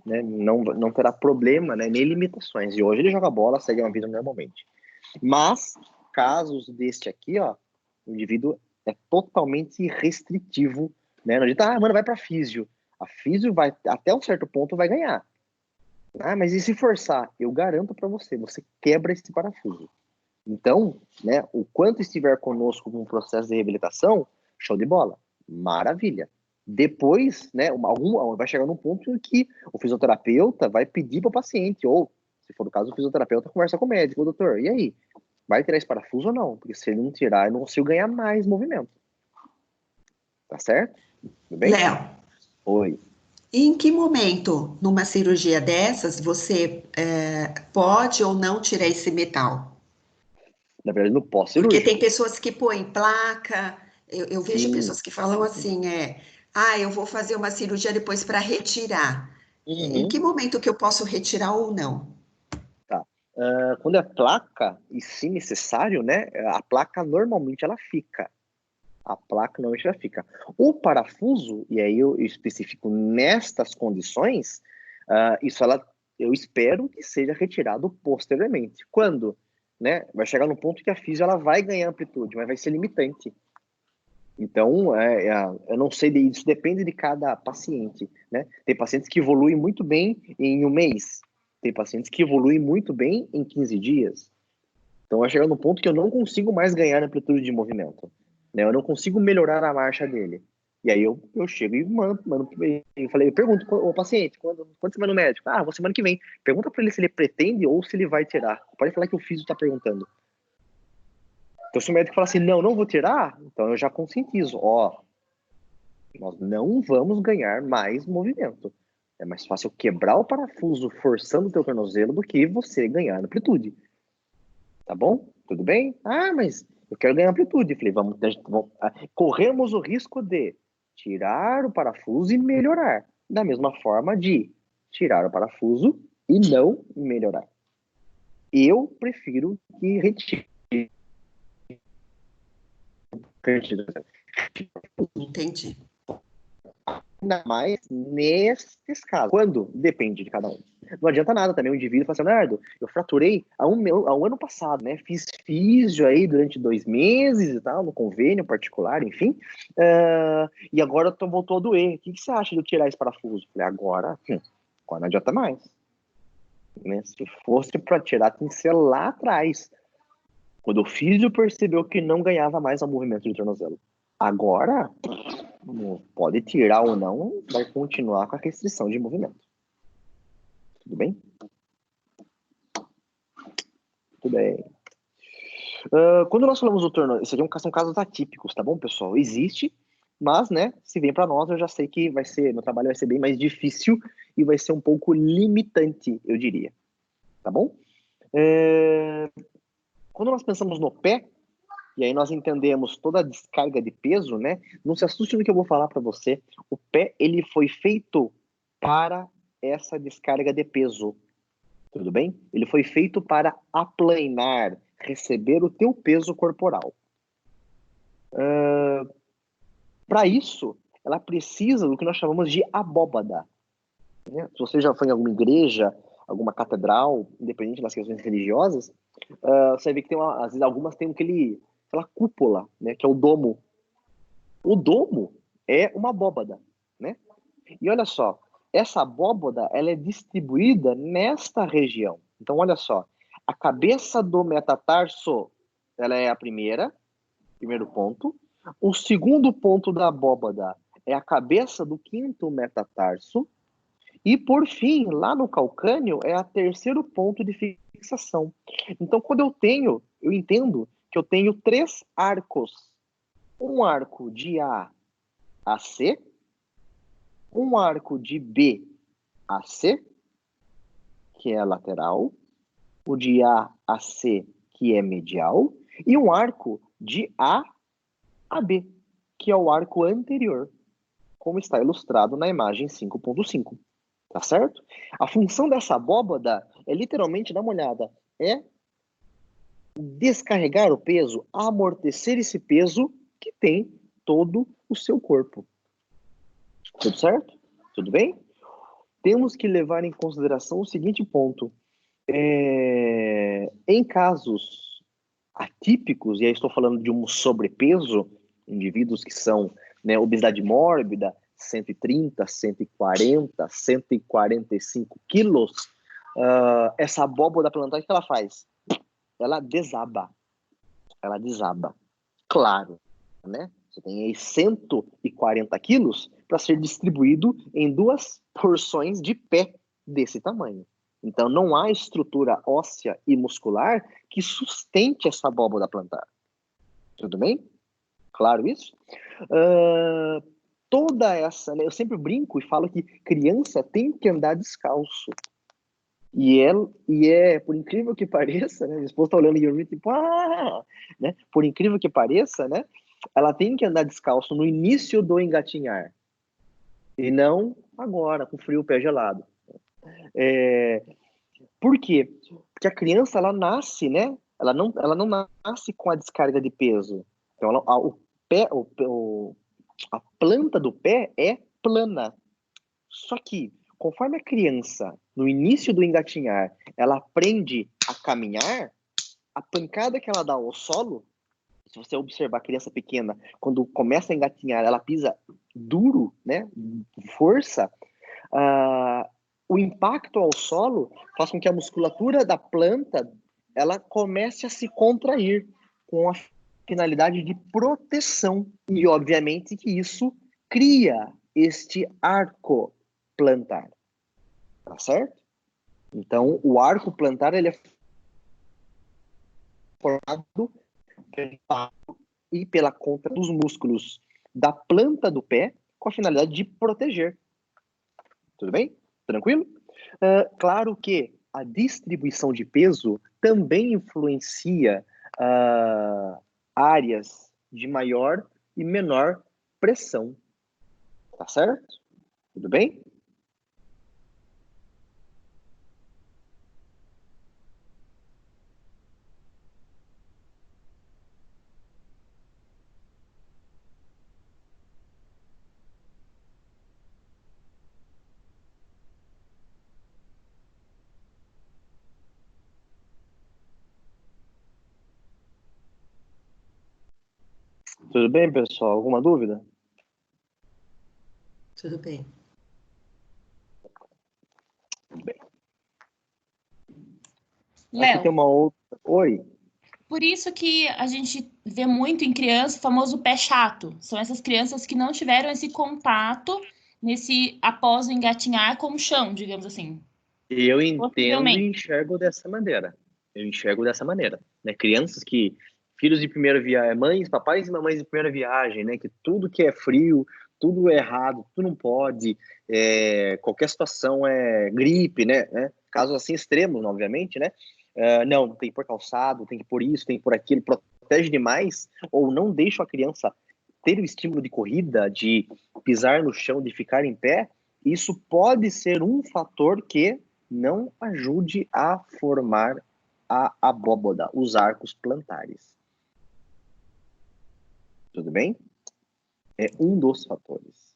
Né? Não terá problema, né, nem limitações. E hoje ele joga bola, segue uma vida normalmente. Mas, casos deste aqui, ó, o indivíduo é totalmente restritivo, né? Não adianta, mano, vai pra físio. A físio vai, até um certo ponto, vai ganhar. Mas e se forçar? Eu garanto para você quebra esse parafuso. Então, né, o quanto estiver conosco com o processo de reabilitação, show de bola, maravilha. Depois, né, vai chegar num ponto em que o fisioterapeuta vai pedir para o paciente, ou, se for o caso, o fisioterapeuta conversa com o médico, doutor, e aí? Vai tirar esse parafuso ou não? Porque se ele não tirar, eu não consigo ganhar mais movimento. Tá certo? Tudo bem? Léo. Oi. E em que momento, numa cirurgia dessas, você pode ou não tirar esse metal? Na verdade, no Porque pós-cirúrgico. tem pessoas que põem placa, eu vejo pessoas que falam assim, eu vou fazer uma cirurgia depois para retirar. Em que momento que eu posso retirar ou não? Tá. Quando é placa, e se necessário, né, a placa normalmente ela fica. O parafuso, e aí eu especifico nestas condições, eu espero que seja retirado posteriormente. Quando? Né, vai chegar no ponto que a físio ela vai ganhar amplitude, mas vai ser limitante. Então, eu não sei, isso depende de cada paciente. Né? Tem pacientes que evoluem muito bem em um mês, tem pacientes que evoluem muito bem em 15 dias. Então, vai chegar no ponto que eu não consigo mais ganhar amplitude de movimento. Né? Eu não consigo melhorar a marcha dele. E aí eu chego e mando eu pergunto ao paciente, quando você vai no médico? Vou semana que vem. Pergunta para ele se ele pretende ou se ele vai tirar. Pode falar que o físio está perguntando. Então, se o médico falar assim, não vou tirar, então eu já conscientizo. Nós não vamos ganhar mais movimento. É mais fácil quebrar o parafuso forçando o teu tornozelo do que você ganhar amplitude. Tá bom? Tudo bem? Mas eu quero ganhar amplitude. Falei, corremos o risco de tirar o parafuso e melhorar. Da mesma forma de tirar o parafuso e não melhorar. Eu prefiro que retire. Entendi. Ainda mais nesses casos. Quando? Depende de cada um. Não adianta nada também o indivíduo falar assim, Leonardo, eu fraturei há um ano passado, né? Fiz físio aí durante 2 meses e tal, no convênio particular, enfim. E agora voltou a doer. O que você acha de eu tirar esse parafuso? Falei, agora não adianta mais. Né? Se fosse para tirar, tem que ser lá atrás. Quando o físio percebeu que não ganhava mais o movimento de tornozelo. Agora, pode tirar ou não, vai continuar com a restrição de movimento. Tudo bem? Tudo bem. Quando nós falamos do tornozelo, isso aqui são casos atípicos, tá bom, pessoal? Existe, mas, né, se vem para nós, eu já sei que meu trabalho vai ser bem mais difícil e vai ser um pouco limitante, eu diria. Tá bom? Quando nós pensamos no pé, e aí nós entendemos toda a descarga de peso, né? Não se assuste no que eu vou falar para você. O pé, ele foi feito para essa descarga de peso. Tudo bem? Ele foi feito para aplanar, receber o teu peso corporal. Para isso, ela precisa do que nós chamamos de abóbada. Né? Se você já foi em alguma igreja, alguma catedral, independente das questões religiosas, você vê que às vezes algumas têm aquela cúpula, né, que é o domo. O domo é uma abóbada, né? E olha só, essa abóbada ela é distribuída nesta região. Então, olha só, a cabeça do metatarso, ela é a primeiro ponto. O segundo ponto da abóbada é a cabeça do quinto metatarso. E, por fim, lá no calcâneo, é o terceiro ponto de fixação. Então, quando eu entendo que eu tenho 3 arcos. Um arco de A a C, um arco de B a C, que é lateral, o de A a C, que é medial, e um arco de A a B, que é o arco anterior, como está ilustrado na imagem 5.5. Tá certo? A função dessa abóbada é literalmente, dá uma olhada, é descarregar o peso, amortecer esse peso que tem todo o seu corpo. Tudo certo? Tudo bem? Temos que levar em consideração o seguinte ponto. Em casos atípicos, e aí estou falando de um sobrepeso, indivíduos que são, né, obesidade mórbida, 130, 140, 145 quilos, essa abóbada plantar, o que ela faz? Ela desaba. Ela desaba. Claro, né? Você tem aí 140 quilos para ser distribuído em 2 porções de pé desse tamanho. Então, não há estrutura óssea e muscular que sustente essa abóbada plantar. Tudo bem? Claro isso? Toda essa, né, eu sempre brinco e falo que criança tem que andar descalço. E é, por incrível que pareça, né, minha esposa está olhando e tipo, né, por incrível que pareça, né, ela tem que andar descalço no início do engatinhar. E não agora, com frio, pé gelado. Por quê? Porque a criança, ela nasce, né? Ela não nasce com a descarga de peso. Então, a planta do pé é plana. Só que, conforme a criança, no início do engatinhar, ela aprende a caminhar, a pancada que ela dá ao solo, se você observar a criança pequena, quando começa a engatinhar, ela pisa duro, né? Força. O impacto ao solo faz com que a musculatura da planta ela comece a se contrair com a finalidade de proteção. E, obviamente, que isso cria este arco plantar. Tá certo? Então, o arco plantar ele é formado pelo impacto e pela conta dos músculos da planta do pé com a finalidade de proteger. Tudo bem? Tranquilo? Claro que a distribuição de peso também influencia áreas de maior e menor pressão. Tá certo? Tudo bem? Tudo bem, pessoal? Alguma dúvida? Tudo bem. Tudo bem. Léo, aqui tem uma outra. Oi. Por isso que a gente vê muito em criança o famoso pé chato. São essas crianças que não tiveram esse contato após o engatinhar com o chão, digamos assim. Eu entendo e enxergo dessa maneira. Né? Crianças filhos de primeira viagem, mães, papais e mamães de primeira viagem, né? Que tudo que é frio, tudo é errado, tudo não pode, qualquer situação é gripe, né? Casos assim extremos, obviamente, né? Não, tem que pôr calçado, tem que pôr isso, tem que pôr aquilo, protege demais, ou não deixa a criança ter o estímulo de corrida, de pisar no chão, de ficar em pé. Isso pode ser um fator que não ajude a formar a abóboda, os arcos plantares. Tudo bem? É um dos fatores.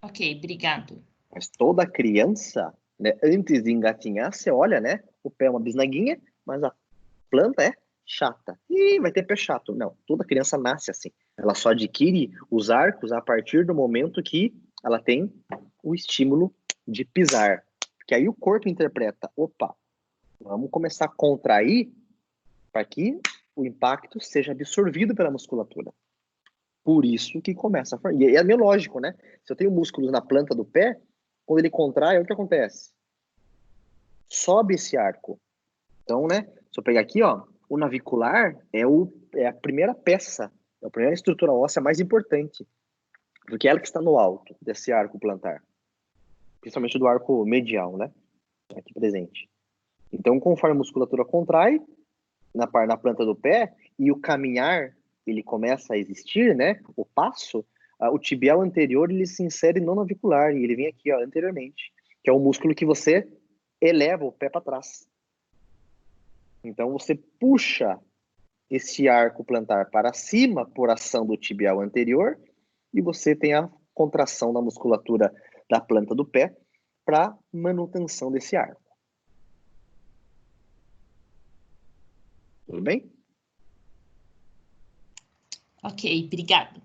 Ok, obrigado. Mas toda criança, né, antes de engatinhar, você olha, né? O pé é uma bisnaguinha, mas a planta é chata. Ih, vai ter pé chato. Não, toda criança nasce assim. Ela só adquire os arcos a partir do momento que ela tem o estímulo de pisar. Porque aí o corpo interpreta, opa, vamos começar a contrair para que o impacto seja absorvido pela musculatura. Por isso que começa a formar. E é meio lógico, né? Se eu tenho músculos na planta do pé, quando ele contrai, o que acontece? Sobe esse arco. Então, né? Se eu pegar aqui, ó, o navicular é a primeira peça, é a primeira estrutura óssea mais importante, porque é ela que está no alto desse arco plantar, principalmente do arco medial, né? Aqui presente. Então, conforme a musculatura contrai na planta do pé e o caminhar ele começa a existir, né? O passo, o tibial anterior ele se insere no navicular e ele vem aqui, ó, anteriormente, que é o músculo que você eleva o pé para trás. Então, você puxa esse arco plantar para cima por ação do tibial anterior e você tem a contração da musculatura da planta do pé para manutenção desse arco. Tudo bem? Ok, obrigado.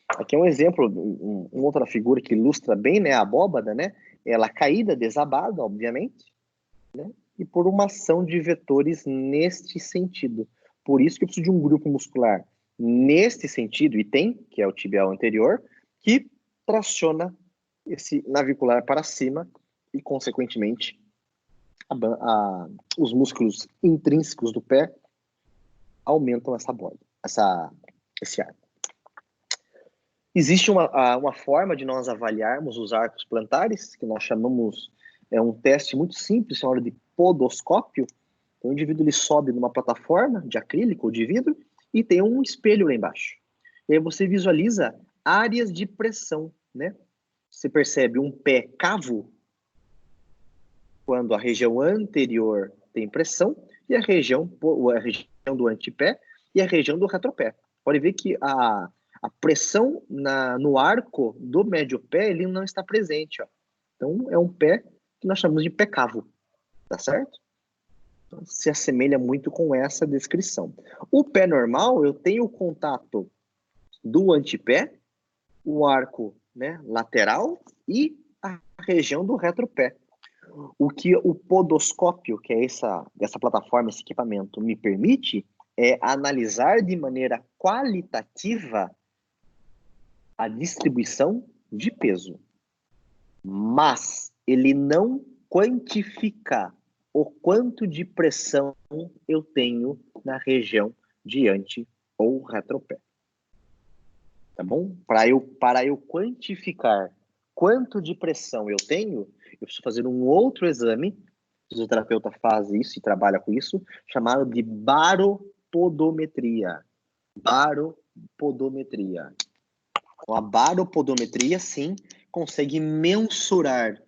Aqui é um exemplo, uma outra figura que ilustra bem, né, a abóbada, né? Ela caída, desabada, obviamente, né? E por uma ação de vetores neste sentido. Por isso que eu preciso de um grupo muscular neste sentido, e tem, que é o tibial anterior, que traciona esse navicular para cima e, consequentemente, os músculos intrínsecos do pé aumentam esse arco. Existe uma forma de nós avaliarmos os arcos plantares, que nós chamamos, um teste muito simples, chamado de podoscópio. Então, o indivíduo ele sobe numa plataforma de acrílico ou de vidro e tem um espelho lá embaixo. E aí você visualiza áreas de pressão, né? Você percebe um pé cavo, quando a região anterior tem pressão, e a região do antepé e a região do retropé. Pode ver que a pressão no arco do médio pé ele não está presente. Ó. Então, é um pé que nós chamamos de pé cavo. Tá certo? Então, se assemelha muito com essa descrição. O pé normal, eu tenho o contato do antepé, o arco, né, lateral e a região do retropé. O que o podoscópio, que é essa plataforma, esse equipamento, me permite é analisar de maneira qualitativa a distribuição de peso. Mas ele não quantifica o quanto de pressão eu tenho na região de ante ou retropé. Tá bom? Para eu quantificar quanto de pressão eu tenho, eu preciso fazer um outro exame, o fisioterapeuta faz isso e trabalha com isso, chamado de baropodometria. Baropodometria. A baropodometria, sim, consegue mensurar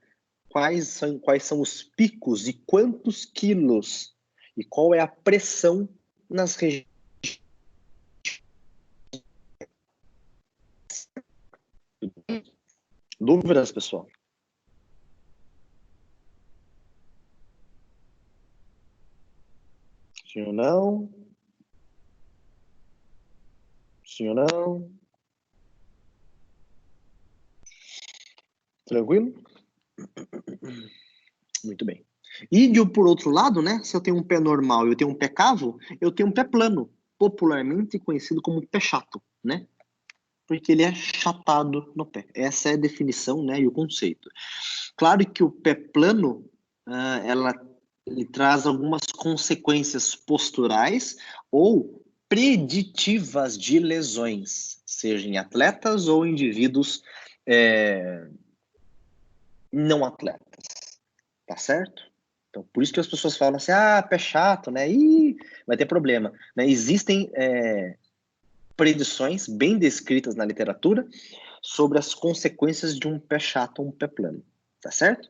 quais são os picos e quantos quilos e qual é a pressão nas regiões. Dúvidas, pessoal? Sim ou não? Sim ou não? Tranquilo? Muito bem. E por outro lado, né, se eu tenho um pé normal e eu tenho um pé cavo, eu tenho um pé plano, popularmente conhecido como pé chato, né? Porque ele é chatado no pé. Essa é a definição, né, e o conceito. Claro que o pé plano, ele traz algumas consequências posturais ou preditivas de lesões, seja em atletas ou indivíduos não atletas, tá certo? Então, por isso que as pessoas falam assim, pé chato, né? Ih, vai ter problema. Né? Existem predições bem descritas na literatura sobre as consequências de um pé chato ou um pé plano, tá certo?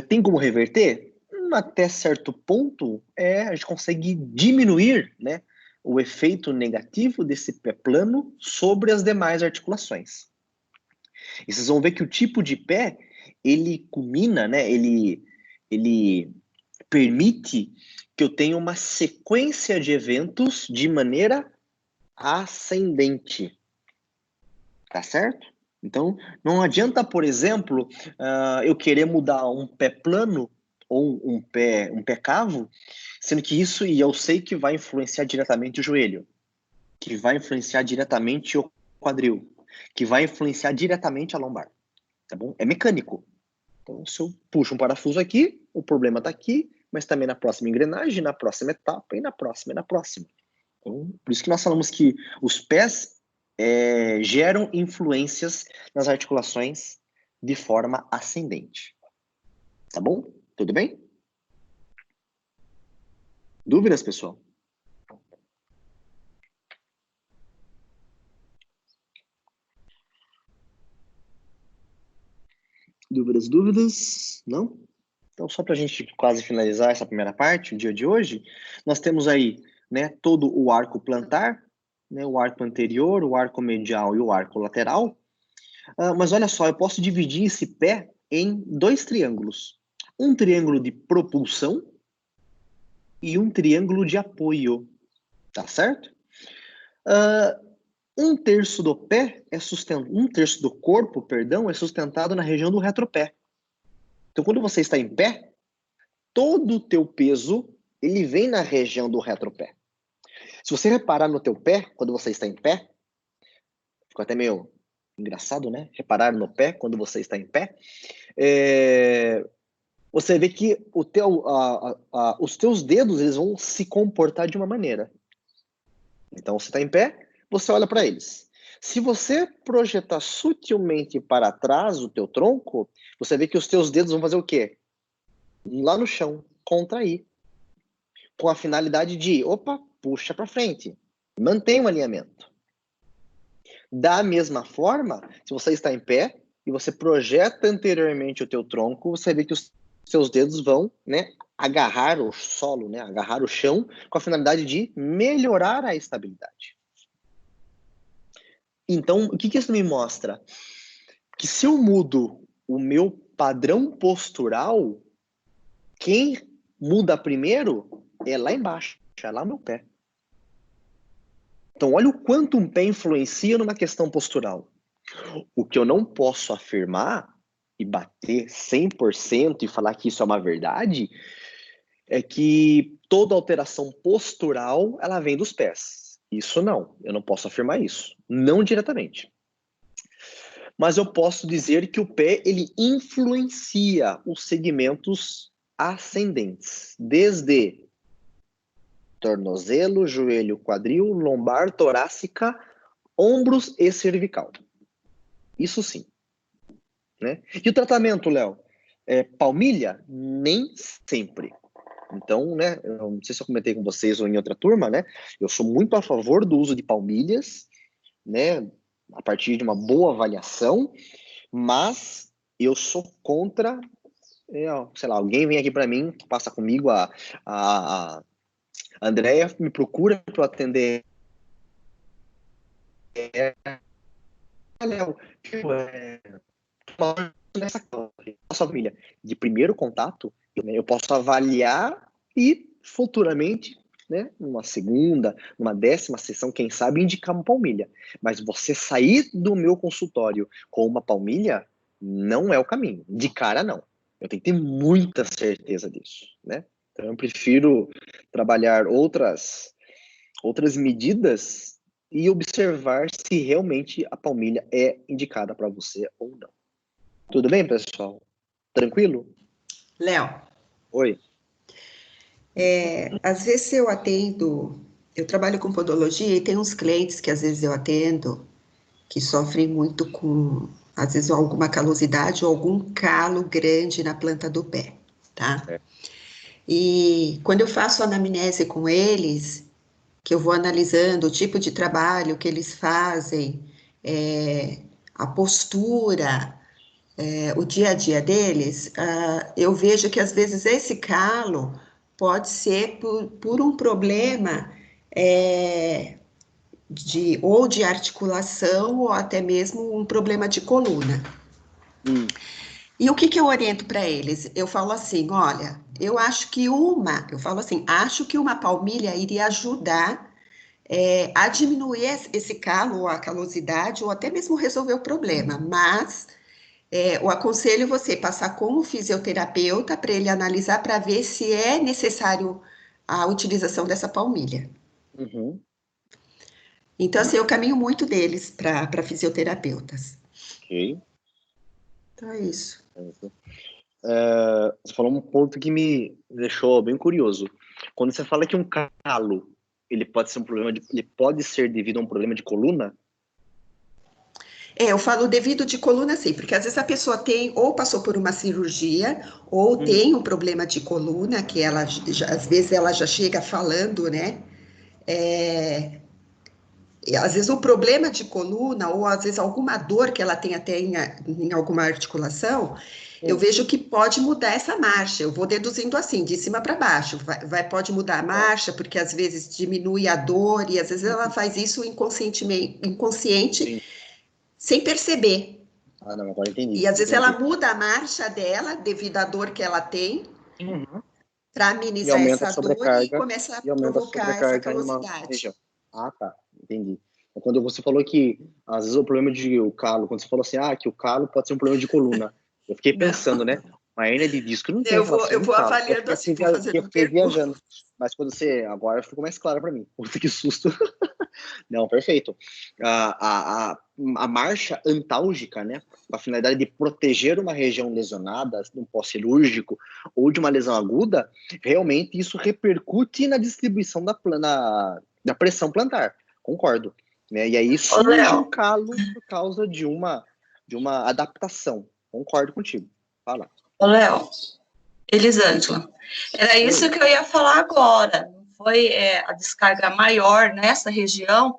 Tem como reverter? Até certo ponto, a gente consegue diminuir, né, o efeito negativo desse pé plano sobre as demais articulações. E vocês vão ver que o tipo de pé, ele culmina, né, ele permite que eu tenha uma sequência de eventos de maneira ascendente. Tá certo? Então, não adianta, por exemplo, eu querer mudar um pé plano ou um pé cavo, sendo que isso, e eu sei que vai influenciar diretamente o joelho. que vai influenciar diretamente o quadril, que vai influenciar diretamente a lombar, tá bom? É mecânico. Então, se eu puxo um parafuso aqui, o problema está aqui, mas também na próxima engrenagem, na próxima etapa, e na próxima, e na próxima. Então, por isso que nós falamos que os pés geram influências nas articulações de forma ascendente. Tá bom? Tudo bem? Dúvidas, pessoal? Dúvidas? Não? Então, só para a gente quase finalizar essa primeira parte, o dia de hoje, nós temos aí, né, todo o arco plantar, né, o arco anterior, o arco medial e o arco lateral. Mas olha só, eu posso dividir esse pé em 2 triângulos. Um triângulo de propulsão e um triângulo de apoio. Tá certo? 1/3 do pé é sustentado, 1/3 do corpo, perdão, é sustentado na região do retropé. Então, quando você está em pé, todo o teu peso, ele vem na região do retropé. Se você reparar no teu pé, quando você está em pé, ficou até meio engraçado, né? Reparar no pé quando você está em pé. Você vê que os teus dedos, eles vão se comportar de uma maneira. Então, você está em pé, você olha para eles. Se você projetar sutilmente para trás o teu tronco, você vê que os teus dedos vão fazer o quê? Lá no chão, contrair. Com a finalidade de, puxa para frente. Mantém o alinhamento. Da mesma forma, se você está em pé e você projeta anteriormente o teu tronco, você vê que os seus dedos vão, né, agarrar o solo, né, agarrar o chão, com a finalidade de melhorar a estabilidade. Então, o que isso me mostra? Que se eu mudo o meu padrão postural, quem muda primeiro é lá embaixo, é lá no pé. Então, olha o quanto um pé influencia numa questão postural. O que eu não posso afirmar e bater 100% e falar que isso é uma verdade é que toda alteração postural, ela vem dos pés. Isso não, eu não posso afirmar isso, não diretamente. Mas eu posso dizer que o pé, ele influencia os segmentos ascendentes, desde tornozelo, joelho, quadril, lombar, torácica, ombros e cervical. Isso sim. Né? E o tratamento, Léo? Palmilha? Nem sempre. Então, né, eu não sei se eu comentei com vocês ou em outra turma, né? Eu sou muito a favor do uso de palmilhas, né? A partir de uma boa avaliação, mas eu sou contra, sei lá, alguém vem aqui para mim, passa comigo, a Andréia me procura para atender. Léo, nessa nossa família de primeiro contato, eu posso avaliar e futuramente, né, numa segunda, numa 10ª sessão, quem sabe, indicar uma palmilha. Mas você sair do meu consultório com uma palmilha não é o caminho. De cara, não. Eu tenho que ter muita certeza disso, né? Então, eu prefiro trabalhar outras medidas e observar se realmente a palmilha é indicada para você ou não. Tudo bem, pessoal? Tranquilo? Léo. Oi. Às vezes eu trabalho com podologia e tem uns clientes que às vezes eu atendo que sofrem muito com, às vezes, alguma calosidade ou algum calo grande na planta do pé, tá? E quando eu faço anamnese com eles, que eu vou analisando o tipo de trabalho que eles fazem, a postura, o dia a dia deles, eu vejo que às vezes esse calo pode ser por um problema ou de articulação ou até mesmo um problema de coluna. E o que eu oriento para eles? Eu falo assim, olha, acho que uma palmilha iria ajudar a diminuir esse calo ou a calosidade ou até mesmo resolver o problema, mas eu aconselho você passar com o fisioterapeuta para ele analisar para ver se é necessário a utilização dessa palmilha. Uhum. Então, assim, eu caminho muito deles para fisioterapeutas. Ok. Então, é isso. Você falou um ponto que me deixou bem curioso. Quando você fala que um calo, ele pode ser devido a um problema de coluna? Eu falo devido de coluna, sim, porque às vezes a pessoa tem, ou passou por uma cirurgia, ou tem um problema de coluna, que ela, às vezes ela já chega falando, né? E às vezes o problema de coluna, ou às vezes alguma dor que ela tem até em alguma articulação, eu vejo que pode mudar essa marcha. Eu vou deduzindo assim, de cima para baixo. Pode mudar a marcha, porque às vezes diminui a dor, e às vezes ela faz isso inconsciente, sem perceber. Ah, não, agora entendi. E às vezes ela muda a marcha dela devido à dor que ela tem, para amenizar essa dor e começa a provocar essa calosidade. Ah, tá, entendi. Quando você falou que às vezes o problema de o calo, quando você falou assim, que o calo pode ser um problema de coluna, eu fiquei pensando, né? Uma hérnia de disco não tem relação eu vou calo. avaliando assim, vou fazendo eu fiquei viajando. Mas quando agora ficou mais claro para mim. Puta, que susto. Não, perfeito. A marcha antálgica, né, com a finalidade de proteger uma região lesionada, de um pós-cirúrgico ou de uma lesão aguda, realmente isso repercute na distribuição da pressão plantar. Concordo. Né? E aí surge um calo por causa de uma adaptação. Concordo contigo. Fala. Ô, Léo, Elisângela, era isso que eu ia falar agora. Foi a descarga maior nessa região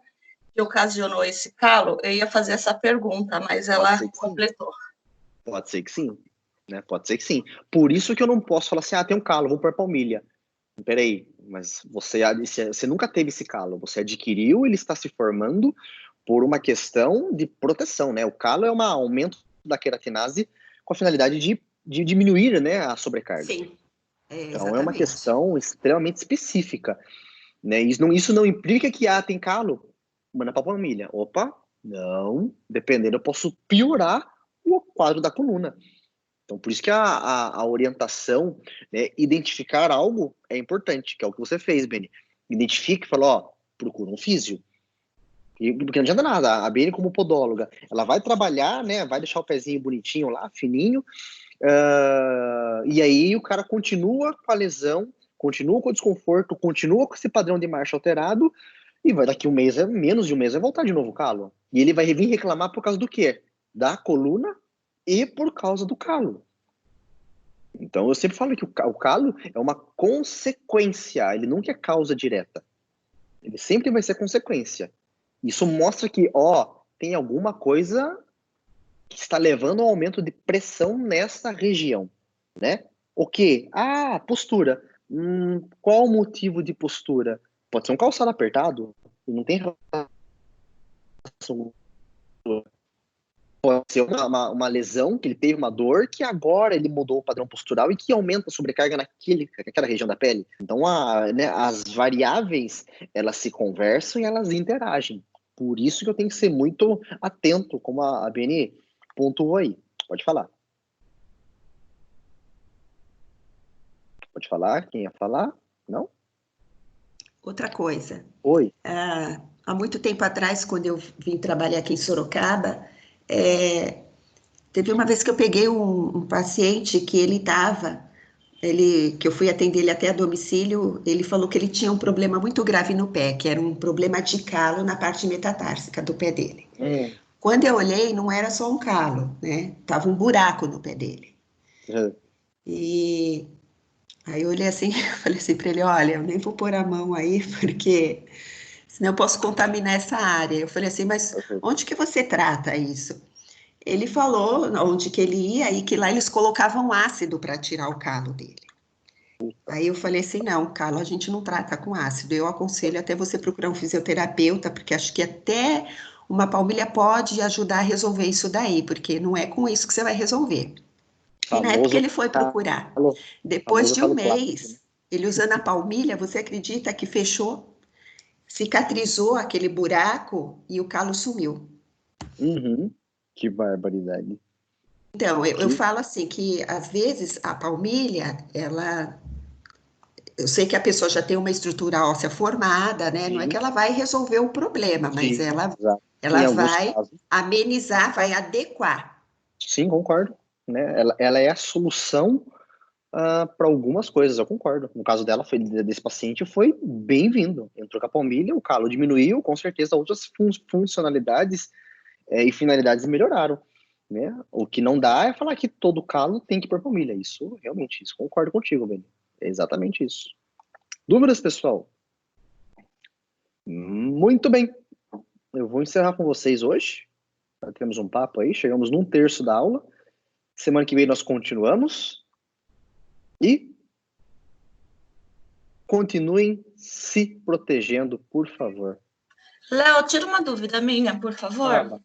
que ocasionou esse calo? Eu ia fazer essa pergunta, mas ela completou. Pode ser que sim, né? Pode ser que sim. Por isso que eu não posso falar assim, tem um calo, vou pôr palmilha. Peraí, mas você nunca teve esse calo, você adquiriu, ele está se formando por uma questão de proteção, né? O calo é um aumento da queratinase com a finalidade de diminuir, né, a sobrecarga. Sim. Então é uma questão extremamente específica, né? Isso não implica que tem calo, manda para palmilha. Opa, não, dependendo, eu posso piorar o quadro da coluna. Então, por isso que a orientação, né, identificar algo é importante, que é o que você fez, Beni. Identifique e fala, procura um físio. Porque não adianta nada, a Beni como podóloga, ela vai trabalhar, né, vai deixar o pezinho bonitinho lá, fininho, e aí o cara continua com a lesão, continua com o desconforto, continua com esse padrão de marcha alterado, e vai daqui menos de um mês, vai voltar de novo o calo. E ele vai vir reclamar por causa do quê? Da coluna e por causa do calo. Então, eu sempre falo que o calo é uma consequência, ele nunca é causa direta. Ele sempre vai ser consequência. Isso mostra que, tem alguma coisa que está levando ao aumento de pressão nessa região, né? O quê? Postura. Qual o motivo de postura? Pode ser um calçado apertado, e não tem relação. Pode ser uma lesão, que ele teve uma dor, que agora ele mudou o padrão postural e que aumenta a sobrecarga naquela região da pele. Então, as variáveis, elas se conversam e elas interagem. Por isso que eu tenho que ser muito atento, como a Beni pontuou aí. Pode falar. Pode falar? Quem ia falar? Não? Outra coisa. Oi. Há muito tempo atrás, quando eu vim trabalhar aqui em Sorocaba, teve uma vez que eu peguei um paciente que que eu fui atender ele até a domicílio, ele falou que ele tinha um problema muito grave no pé, que era um problema de calo na parte metatársica do pé dele. Quando eu olhei, não era só um calo, né? Tava um buraco no pé dele. E aí eu olhei assim, falei assim para ele, olha, eu nem vou pôr a mão aí, porque senão eu posso contaminar essa área. Eu falei assim, mas onde que você trata isso? Ele falou onde que ele ia e que lá eles colocavam ácido para tirar o calo dele. Aí eu falei assim, não, calo a gente não trata com ácido. Eu aconselho até você procurar um fisioterapeuta, porque acho que até uma palmilha pode ajudar a resolver isso daí, porque não é com isso que você vai resolver. E na época ele foi procurar. Depois de um mês, ele usando a palmilha, você acredita que fechou? Cicatrizou aquele buraco e o calo sumiu. Que barbaridade. Então, eu falo assim, que às vezes a palmilha, ela eu sei que a pessoa já tem uma estrutura óssea formada, né? Sim. Não é que ela vai resolver o problema, mas sim, ela vai amenizar, vai adequar. Sim, concordo. Né? Ela é a solução para algumas coisas, eu concordo. No caso dela, desse paciente, foi bem-vindo. Entrou com a palmilha, o calo diminuiu, com certeza outras funcionalidades e finalidades melhoraram. Né? O que não dá é falar que todo calo tem que ir por palmilha. Isso, realmente, isso concordo contigo, Beni. É exatamente isso. Dúvidas, pessoal? Muito bem. Eu vou encerrar com vocês hoje. Já temos um papo aí, chegamos num terço da aula. Semana que vem nós continuamos. E continuem se protegendo, por favor. Léo, tira uma dúvida minha, por favor.